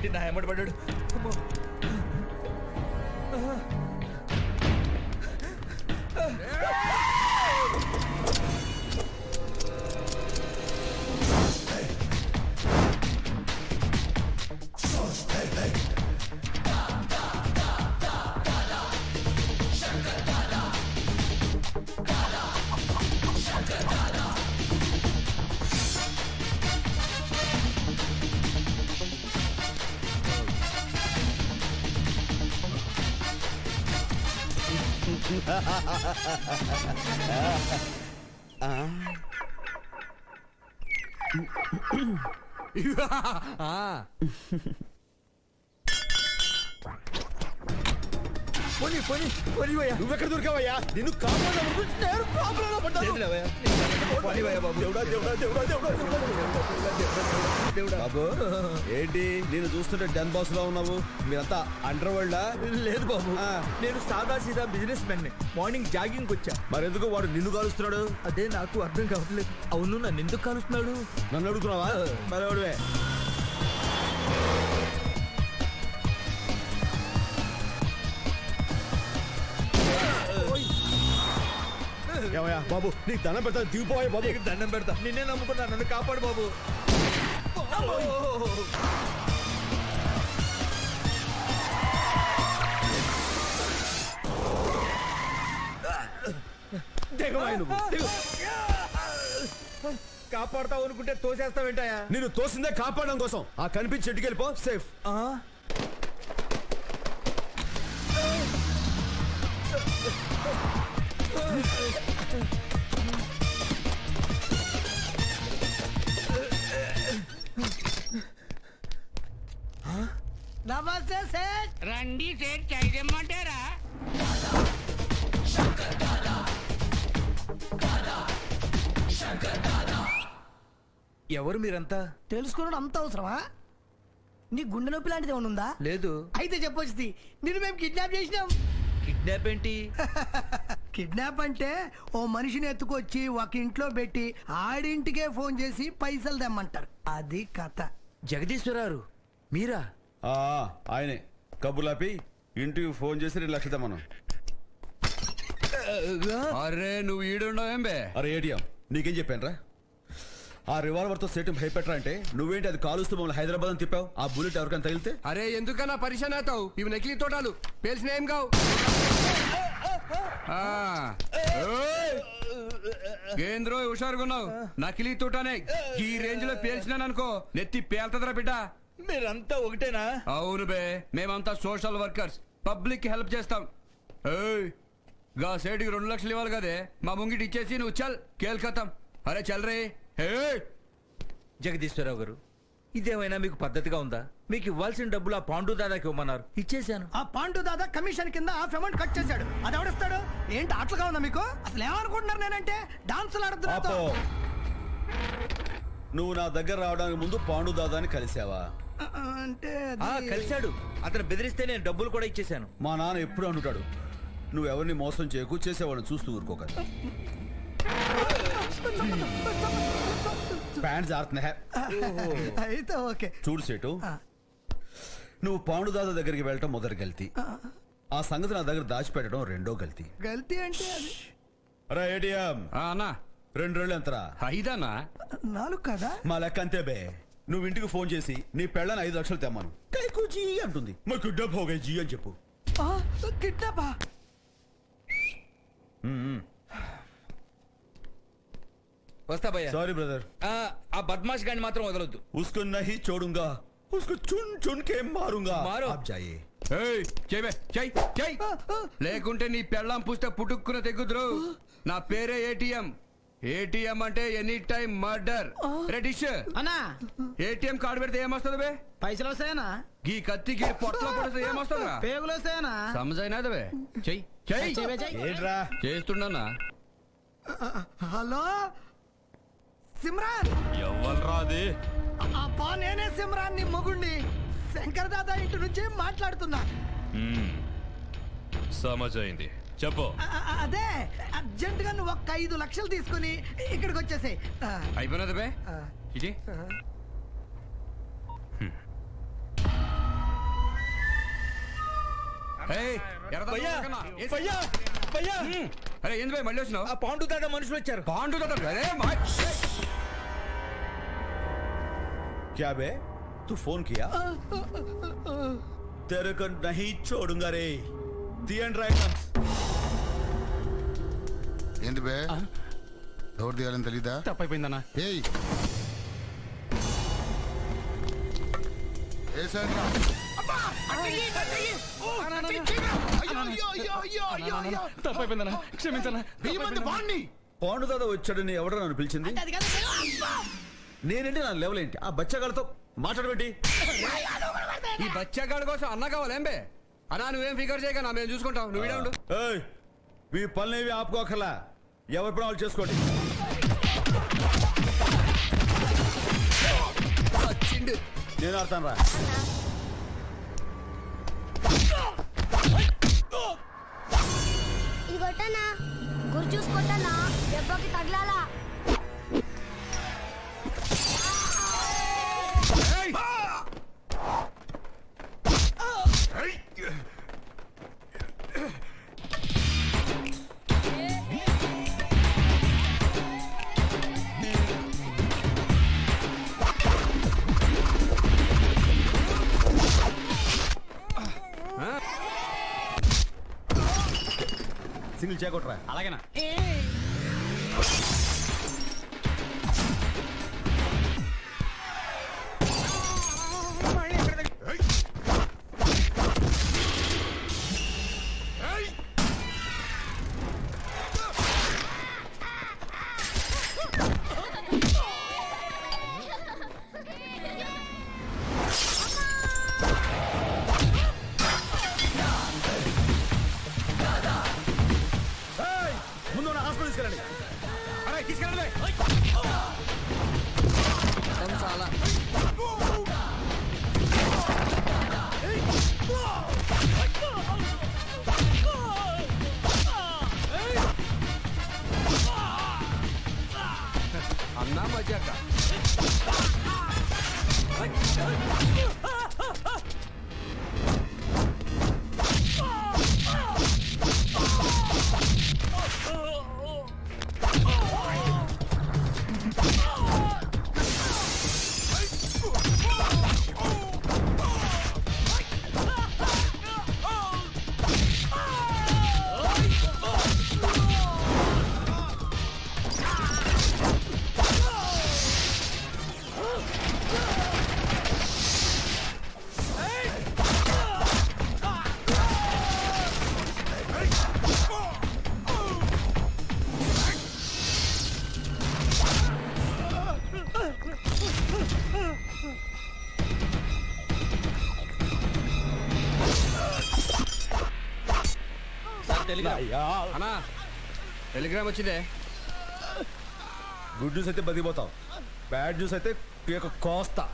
వీడి నా ఎమ్మడి పడ్డాడు. నువ్వెక్కడ దొరికావయ్యా? నిన్ను బాబు ఏంటి నేను చూస్తుంటే డన్ బాస్ లో ఉన్నావు? మీరంతా అండర్ వరల్డా? లేదు బాబు, నేను సాదా సీదా బిజినెస్ మెన్. మార్నింగ్ జాగింగ్ వచ్చా. మరెందుకు వాడు నిన్ను కాలుస్తున్నాడు? అదే నాకు అర్థం కావట్లేదు. అవును, నన్ను ఎందుకు కాలుస్తున్నాడు? నన్ను అడుగుతున్నావా? మరెవడువే? ఏమయ్యా బాబు, నీకు దండం పెడతా, దిగిపోయా బాబు. నీకు దండం పెడతా, నిన్నే నమ్ముకున్నా, నన్ను కాపాడు బాబు. కాపాడుతావు అనుకుంటే తోసేస్తావేంటాయా? నేను తోసిందే కాపాడడం కోసం. ఆ కనిపించి చెట్టుకి వెళ్ళిపో, సేఫ్. నమస్తే సేట్. రండి సేట్, చాయ్ తెమ్మంటారా? ఎవరు మీరంతా? తెలుసుకోవడం అంత అవసరమా? నీ గుండె నొప్పి లాంటిది ఏమైనా ఉందా? లేదు. అయితే చెప్పొచ్చుది, నిన్ను మేము కిడ్నాప్ చేసినాం. కిడ్నాప్ ఏంటి? కిడ్నాప్ అంటే ఓ మనిషిని ఎత్తుకొచ్చి ఒక ఇంట్లో పెట్టి ఆడింటికే ఫోన్ చేసి పైసలు తెమ్మంటారు. అది కథ. జగదీశ్వరారు మీరా? ఆయనే. కబులాపి ఇంటికి ఫోన్ చేసి 2 లక్షలు తెమ్మను. అరే నువ్వు ఈడుండవేం బే? అరే ఏటీఎం, నీకేం చెప్పాను రా? ఆ రివాల్వర్ తో సెట్ భయపెట్టరా అంటే నువ్వేంటి అది కాలుస్తూ మమ్మల్ని హైదరాబాద్ అని తిప్పావు? ఆ బుల్లెట్ ఎవరికైనా తగిలితే? అరే ఎందుకన్నా పరిశాన్ అవుతావు? ఇవి నకిలీ తోటాలు, పేల్సిన ఏం కావు. కేంద్రో హుషారుగున్నావు. నకిలీ తోటానే ఈ రేంజ్ లో పేల్చినాననుకో నెత్తి పేల్తదరా బిడ్డ. మీరంతా ఒకటేనా? అవును బే, మేమంతా సోషల్ వర్కర్స్, పబ్లిక్ కి హెల్ప్ చేస్తాం. గా సైడ్కి 2 లక్షలు ఇవ్వాలి కదే, మా ముంగిటి ఇచ్చేసి నువ్వు చల్ కేల్కతాం. అరే చల్ రే. జగదీశ్వరరావు గారు, ఇదేమైనా మీకు పద్ధతిగా ఉందా? మీకు ఇవ్వాల్సిన డబ్బులు ఆ పాండు దాదాకి ఇవ్వమన్నారు, ఇచ్చేసాను. ఆ పాండు దాదా కమిషన్ కింద హాఫ్ అమౌంట్ కట్ చేశాడు. అది ఎవడిస్తాడు? ఏంటి ఆటలుగా ఉందా మీకు? అసలు ఏమనుకుంటున్నారు నేనంటే? డాన్సులు ఆడుతున్నా. నువ్వు నా దగ్గర రావడానికి ముందు పాండు దాదాని కలిసావా? అంటే కలిశాడు. అతను బెదిరిస్తే నేను డబ్బులు కూడా ఇచ్చేసాను. మా నాన్న ఎప్పుడు అంటాడు, నువ్వెవరిని మోసం చేయకు, చేసేవాళ్ళని చూస్తూ ఊరుకోక. ప్యాంట్ జారుతున్నా. అయితే ఓకే. చూడు సేటు, నువ్వు పాండు దాదా దగ్గరికి వెళ్ళటం మొదటి గల్తీ. ఆ సంగతి నా దగ్గర దాచిపెట్టడం రెండో గల్తీ. గల్తీ అంటే అది. అరే ఏటీఎం అన్నా, 2 రోజులు ఎంతరా? 5 అన్నా. 4 కదా? మా లెక్క అంతే బే. నువ్వు ఇంటికి ఫోన్ చేసి నీ పెళ్ళని 5 లక్షలు తెమ్మను. కైకు జీ అంటుంది. మా కిడ్నాప్ హోగా జీ అని చెప్పు. కిడ్నాపా? వస్తా భయ్యా. Sorry brother. ఆ బద్మాష్ గాని మాత్రం వదలొద్దు. उसको नहीं छोड़ूंगा, उसको चुन चुन के मारूंगा. मारो. आप जाइए. లేకుంటే నీ పెళ్ళాం పుస్తే పుట్టుక్కున తెగుద్రు. నా పేరే ఏటీఎం. ఏటీఎం అంటే ఎనీ టైం మర్డర్. రెడిష్ అన్నా, ఏటీఎం కార్డు పెడితే ఏమొస్తుంది బే? పైసలు వస్తాయనా? గీ కత్తికి పొట్టలో పడితే ఏమొస్తుందా? పేగులు వస్తాయనా? సమజైనదే. చెయ్యి చెయ్యి ఏంట్రా చేస్తుండన్నా. హలో సిమ్రాన్. ఎవ్వరాది? అబ్బా నేనే సిమ్రాన్, నీ మొగుణ్ణి. శంకర్ దాదా ఇంటి నుంచి మాట్లాడుతున్నా. సమజైంది, చెప్పు. అదే అర్జెంట్ గా నువ్వు 5 లక్షలు తీసుకుని ఇక్కడికి వచ్చేసాయి. అయిపోయినది బే. ఇది ఏయ్, ఎర్రదాన్ని భయ్యా, వదలకన్నా. ఏసి. భయ్యా, భయ్యా, అరే ఏంది భయ్ మళ్ళీ వచ్చినావు? ఆ పాండు దాదా మనుషులు వచ్చారు. పాండు కదా అరే మా- क्या बे तू फोन किया तेरे को नहीं छोड़ूंगा रे दी एंड ड्रैगन्स ఏంది బే డోర్ తీయాలని తెలీదా? తప్పైపోయిందన్నా. ఏయ్ ఏసేంద్రా తప్పైపోయిందన్నా, క్షమించన్నా. మంది వాణ్ణి పాండు దాదా వచ్చాడని ఎవడో నన్ను పిలిచింది. నేనంటే నా లెవెల్ ఏంటి? ఆ బచ్చగాళ్ళతో మాట్లాడబెట్టి ఈ బచ్చాగాడి కోసం అన్న కావాలేం బే? అన్నా నువ్వేం ఫిగర్ చేయక నా మేము చూసుకుంటాం, నువ్వు ఈడే ఉండు. ఏయ్ మీ పనులేవి ఆపుకోకర్లా, ఎవరి పని వాళ్ళు చేసుకోండి. నేను ఆడతాను రా. ఇది కొట్టనా గురి చూసుకొట్టనా దెబ్బకి తగలాలా సింగిల్ చేయకొట్రా. అలాగేనా? ముందు నా హాస్పిటల్ తీసుకెళ్ళండి. అరే తీసుకెళ్ళండి. చాలా అన్నా మజాక. అన్నా టెలిగ్రామ్ వచ్చిందే. గుడ్ న్యూస్ అయితే బతికిపోతావు, బ్యాడ్ న్యూస్ అయితే కోస్తా.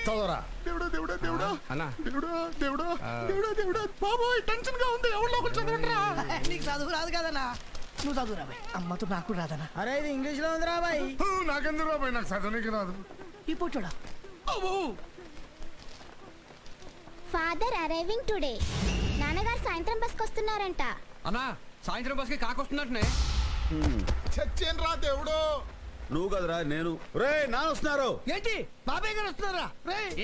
చదవరా. దేవుడా దేవుడా దేవుడా అన్నా దేవుడా దేవుడా దేవుడా దేవుడా బాబోయ్ టెన్షన్ గా ఉంది. ఎవరిలో కొంచెం చదవండిరా. నీకు చదువు రాదు కదనా, నువ్వు చదువు రాబాయ్. అమ్మతో నాకు రాదనా. అరే ఇది ఇంగ్లీష్ లో ఉంది రాబాయ్. నాకెందుకు రాబాయ్, నాకు చదవనీకి రాదు. ఈ పొట్టుడా ఫాదర్ అరైవింగ్ టుడే నాన్నగారు సాయంత్రం బస్కి వస్తున్నారంట. అన్నా సాయంత్రం బస్కి కాకొస్తున్నట్టునే. చచ్చేను రా దేవుడు. నువ్వు కదరా నేను. రే నాన్న వస్తున్నారు. ఏంటి బాబాయ్ గారు వస్తున్నారా?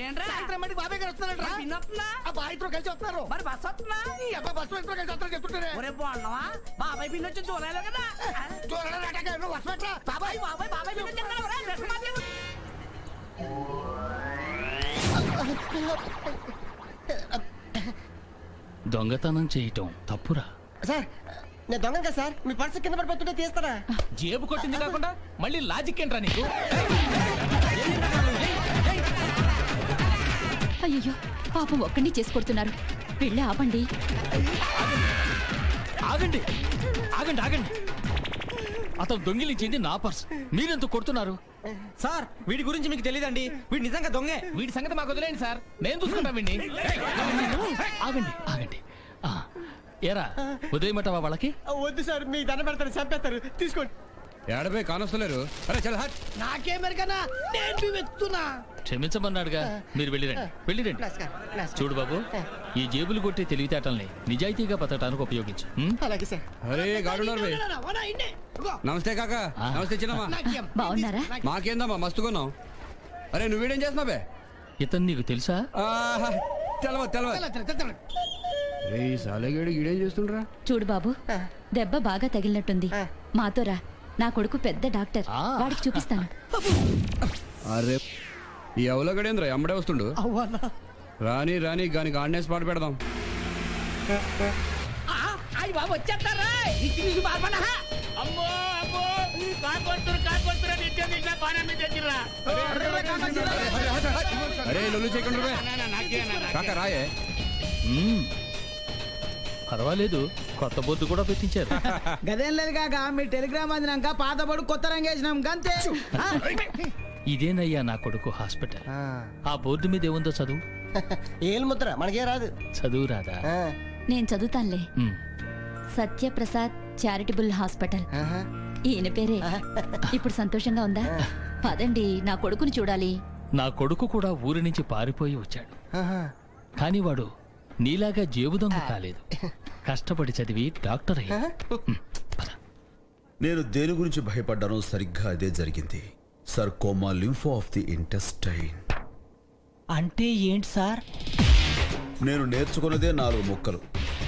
ఏంట్రా? సాయంత్రం మటుకు బాబాయ్ గారు వస్తున్నారా? మరి పిన్నొస్తుందా? ఆ బాయ్తో కలిసి వస్తున్నారు. మరి బస్ వస్తుందా? ఈ అబ్బాయి బస్సు వేసుకుని కలిసి వస్తారు చెప్తుంటారే. ఒరే బాగున్నావా? బాబాయ్ పిన్ వచ్చి చూడలేదు కదా. చూడరా నాటకాలు, నువ్వు వస్తు పెట్టరా. బాబాయ్ బాబాయ్ బాబాయ్ పిన్ వచ్చి ఎక్కడ? ఒరే, డ్రెస్ మార్చు. దొంగతనం చేయటం తప్పురా. సార్ నేను దొంగ కదా సార్, మీ పర్సు కింద పడిపోతుంటే తీస్తారా? జేబు కొట్టింది కాకుండా మళ్ళీ లాజిక్ ఏంట్రా నీకు? అయ్యో పాపం ఒక్కడిని చేసి కొడుతున్నారు, వెళ్ళి ఆపండి. ఆగండి ఆగండి ఆగండి, అతను దొంగిలించింది నా పర్స్, మీరెందుకు కొడుతున్నారు? సార్ వీడి గురించి మీకు తెలియదండి, వీడు నిజంగా దొంగే. వీడి సంగతి మాకు వదిలేండి సార్, నేను చూసుకుంటా వీడిని. ఆగండి ఆగండి. ఏరా ఉదయమటవా వాళ్ళకి? వద్దు సార్, మీకు దండ పెడతారు, చంపేస్తారు, తీసుకోండి. ఏడపై కానొస్తలేరు. అరే చల్ హట్. నాకేమెరకనా, నేను వెతున్నా. క్షమించమన్నాడుగా మీరు వెళ్ళిరండి చూడు బాబు, ఈ జేబులు కొట్టే తెలివితేటల్ని నిజాయితీగా బతకడానికి ఉపయోగించు. అలాగే సార్. అరే గాడున్నారు బే. నమస్తే కాక. నమస్తే చిన్నమ్మా. బాగున్నారా? మాకేందమ్మా మస్తుకున్నాం. అరే నువ్వేడేం చేస్తున్నావు బే? ఇతను నీకు తెలుసా? తెలవ సాలేగాడు ఈడేం చేస్తుండ్రా? చూడు బాబు, దెబ్బ బాగా తగిలినట్టుంది. మాతో రా, నా కొడుకు పెద్ద డాక్టర్, వాడికి చూపిస్తాను. అరే ఈ అవలగడేంద్ర అమ్మడే వస్తుండు. రాని రాని గానికి ఆర్డినెన్స్ పాటు పెడదాం. అయ్యి బాబు వచ్చేస్తారా? అమ్మో అమ్మో కాకొత్తురు నిత్యం పానం మీద తెచ్చిర్రా. అరే లొల్లు చేయకుండా కాక రాయే. పర్వాలేదు, కొత్త బోర్డు కూడా పెట్టించారు. గదేం లేదు కాక, మీ టెలిగ్రామ్ అందినాక పాత పడు కొత్త రంగేసినాం గంతే. ఇదేనయ్యా నా కొడుకు హాస్పిటల్. ఆ బోర్డు మీద ఏముందో చదువు. ఏలు ముద్ర మనకే రాదు. చదువు రాదా? నేను చదువుతానులే. సత్యప్రసాద్ చారిటబుల్ హాస్పిటల్, ఈయన పేరే. ఇప్పుడు సంతోషంగా ఉందా? పదండి, నా కొడుకుని చూడాలి. నా కొడుకు కూడా ఊరి నుంచి పారిపోయి వచ్చాడు. కానీ వాడు నీలాగా జేబు దొంగ కాలేదు. కష్టపడి చదివి డాక్టర్ అయ్యాడు. నేను దేని గురించి భయపడ్డానో సరిగ్గా అదే జరిగింది. Sarcoma lympho of the intestine. అంటే ఏంటి సార్? నేను నేర్చుకున్నదే 4 ముక్కలు.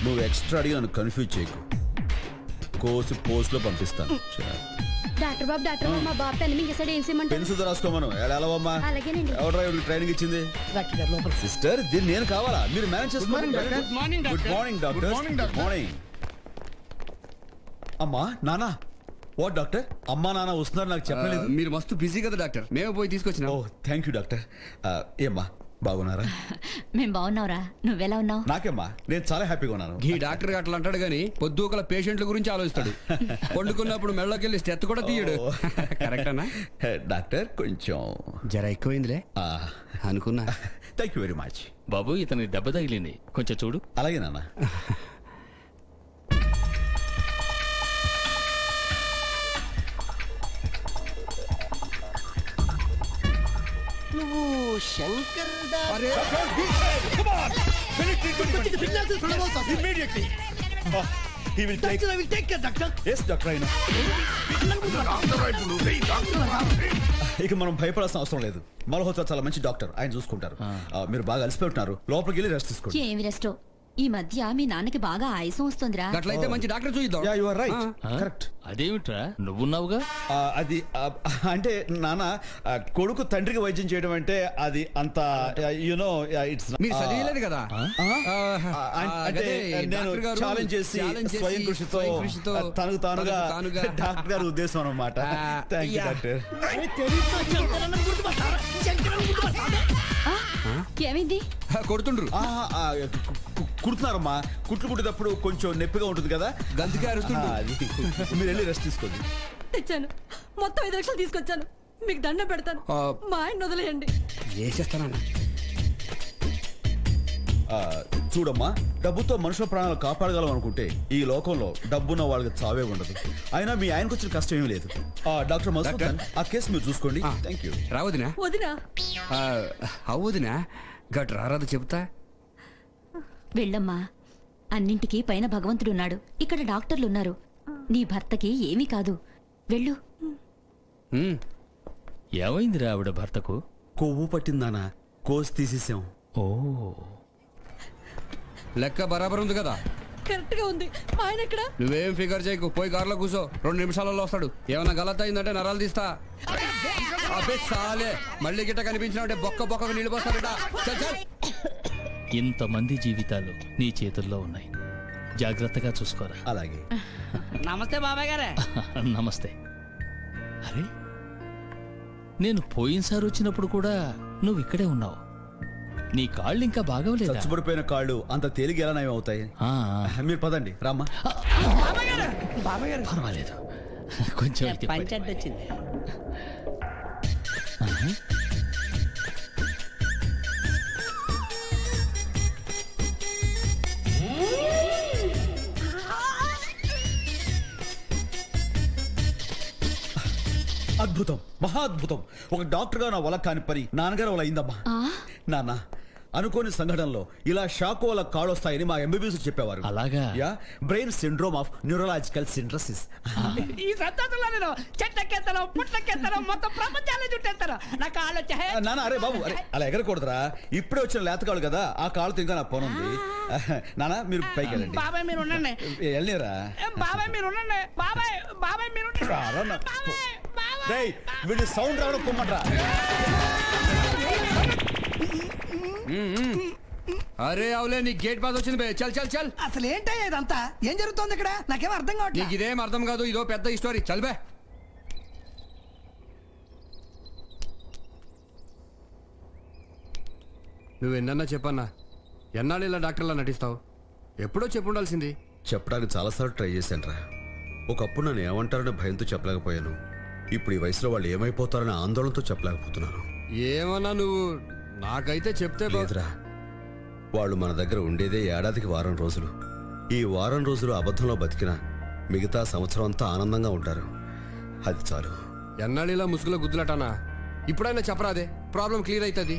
నువ్వు ఎక్స్ట్రా అడిగి నన్ను కన్ఫ్యూజ్ చేయకు. కోసి పోస్ట్ లో పంపిస్తాను. డాక్టర్ బాబు మా బాబు పెన్ మింగేసాడు, ఏం చేయమంటారు? పెన్సు రాసుకోమను. ఎలావమ్మా? అలాగేనండి. ఎవరు ట్రైనింగ్ ఇచ్చింది? సిస్టర్, దీన్ని నేను కావాలా? మీరు మేనేజ్ చేసుకోండి. Good morning doctor. Good morning. అమ్మా నానా. What doctor? అమ్మా నాన్న వస్తున్నారు నాకు చెప్పలేదు. మీరు మస్తు బిజీ కదా డాక్టర్, మేము పోయి తీసుకొచ్చినా. ఓ థ్యాంక్ యూ డాక్టర్. ఏమ్మా బాగున్నారా? మేం బాగున్నావురా, నువ్వెలా ఉన్నావు? నాకేమ్మా, నేను చాలా హ్యాపీగా ఉన్నాను. ఈ డాక్టర్ అట్లా అంటాడు గానీ పొద్దుకల పేషెంట్ల గురించి ఆలోచిస్తాడు. పండుకున్నప్పుడు మెళ్ళకెళ్ళి స్టెత్ కూడా తీయడు. కరెక్టేనా డాక్టర్? కొంచెం జర ఎక్కువైందిలే అనుకున్నా. Thank you very much. బాబు, ఇతని దెబ్బ తగిలింది, కొంచెం చూడు. అలాగే నాన్న. నువ్వు శంకర్ ఇక మనం భయపడాల్సిన అవసరం లేదు. మల్హోత్రా చాలా మంచి డాక్టర్, ఆయన చూసుకుంటారు. మీరు బాగా అలసిపోతున్నారు, లోపలికి వెళ్ళి రెస్ట్ తీసుకోండి. ఏమి రెస్టో? ఈ మధ్య మీ నాన్నకి బాగా ఆయాసం వస్తుందిరా. అట్లయితే మంచి డాక్టర్ చూద్దాం. Yeah you are right. Correct. అదేమిట్రా నువ్వున్నావుగా? అది అంటే నాన్న, కొడుకు తండ్రికి వైద్యం చేయడం అంటే అది అంత యునో ఇట్స్. మీరు చదివలేదు కదా. అంటే నేను ఛాలెంజ్ చేసి స్వయం కృషితో తనకు తానుగా డాక్టర్ గారి ఉద్దేశం అన్నమాట. Thank you doctor. ఏమైంది? కొడుతుండ్రు. కుడుతున్నారమ్మా. కుట్లు కుట్టేటప్పుడు కొంచెం నొప్పిగా ఉంటుంది కదా, గంతికే అరుస్తుండ్రు. మీరు వెళ్ళి రెస్ట్ తీసుకోండి. తెచ్చాను, మొత్తం 5 లక్షలు తీసుకొచ్చాను. మీకు దండం పెడతాను, మా ఆయన వదిలేయండి. ఏ చేస్తానన్నా? చూడమ్మా, డబ్బుతో మనుషుల ప్రాణాలు కాపాడగలం అనుకుంటే ఈ లోకంలో డబ్బున్న వాళ్ళకి చావే ఉండదు. అయినా మీ ఆయనకు వచ్చిన కష్టం ఏమీ లేదు. డాక్టర్ మధుసూదన్, ఆ కేసు మీరు చూసుకోండి. Thank you. రావదినా? వదినా అవుదినా? గట్ రారాదు చెబుతా. వెళ్ళమ్మా, అన్నింటికీ పైన భగవంతుడున్నాడు, ఇక్కడ డాక్టర్లున్నారు. నీ భర్తకి ఏమీ కాదు, వెళ్ళు. ఏమైందిరా ఆవిడ భర్తకు? కొవ్వు పట్టిందానా, కోసి తీసేసాం. ఓ, లెక్క బరాబర్ ఉంది కదా? కరెక్ట్ గా ఉంది. ఆయన ఎక్కడ? నువ్వేం ఫిగర్ చేయకు, పోయి కారులో కూర్చో, 2 నిమిషాలలో వస్తాడు. ఏమన్నా గలత్ అయిందంటే నరాలు తీస్తా. అబ్బే సాలే, మళ్ళీ గిట్ట కనిపించినట్టే బొక్క నీళ్ళు పోస్తారట. ఇంతమంది జీవితాలు నీ చేతుల్లో ఉన్నాయి, జాగ్రత్తగా చూసుకోరా. అలాగే. నమస్తే బాబాయ్ గారే. నమస్తే. అరే, నేను పోయినసారి వచ్చినప్పుడు కూడా నువ్వు ఇక్కడే ఉన్నావు. నీ కాళ్ళు ఇంకా బాగోలేదు. చచ్చుబడిపోయిన కాళ్ళు అంత తేలిక ఎలా నయం అవుతాయి? మీరు పదండి. రామ్మా. పర్వాలేదు, కొంచెం పంచండి వచ్చింది. అద్భుతం, మహా అద్భుతం. ఒక డాక్టర్ గా నా వల్ల కాని పని నాన్నగారు వల్ల అయిందమ్మా. నాన్న, అనుకోని సంఘటనలో ఇలా షాక్ వల్ల కాడొస్తాయని మా ఎంబీబీఎస్ చెప్పేవారు. అలాగా? Yeah, brain syndrome of neurological సిండ్రసిస్. ఈ సంతలో నేను చెట్టెక్కేస్తాను, పుట్టెక్కేస్తాను, మొత్తం ప్రపంచాన్ని చుట్టేస్తాను. నాకు ఆలోచన నాన్న, అరే బాబు, అరే అలా ఎగరకూడదురా. ఇప్పుడే వచ్చిన లేతకాళ్ళు కదా, ఆ కాళ్ళతో ఇంకా నా పని ఉంది. నాన్న, మీరు పైకి వెళ్ళండి. బాబాయ్ మీరు ఉండండి. వెళ్ళిరా బాబాయ్ మీరు ఉండండి. బాబాయ్ బాబాయ్ మీరు వీడి సౌండ్ రావడం కుమ్మట్రా. అరే అవులే, నీ గేట్ పాస్ వచ్చింది బే. చల్ చల్ చల్. అసలు ఏంటయ్యా ఇదంతా? ఏం జరుగుతోంది ఇక్కడ? నాకేం అర్థం కావట్లేదు. నీకు ఇదేం అర్థం కాదు, ఇదో పెద్ద స్టోరీ. చల్ బే. నువ్వు ఎన్నన్నా చెప్పన్నా, ఎన్నాళ్ళు ఇలా డాక్టర్లా నటిస్తావు? ఎప్పుడో చెప్పుండాల్సింది. చెప్పడానికి చాలాసార్లు ట్రై చేశాను రా. ఒకప్పుడు నన్ను ఏమంటారనే భయంతో చెప్పలేకపోయాను. ఇప్పుడు ఈ వయసులో వాళ్ళు ఏమైపోతారనే ఆందోళనతో చెప్పలేకపోతున్నాను. ఏమన్నా నువ్వు నాకైతే చెప్తే లేదురా, వాళ్ళు మన దగ్గర ఉండేదే ఏడాదికి వారం రోజులు. ఈ వారం రోజులు అబద్ధంలో బతికినా మిగతా సంవత్సరం అంతా ఆనందంగా ఉంటారు. అది చాలు. ఎన్నాళ్ళిలా ముసుగులో గుద్దులటానా? ఇప్పుడైనా చెప్పరాదే, ప్రాబ్లం క్లియర్ అవుతుంది.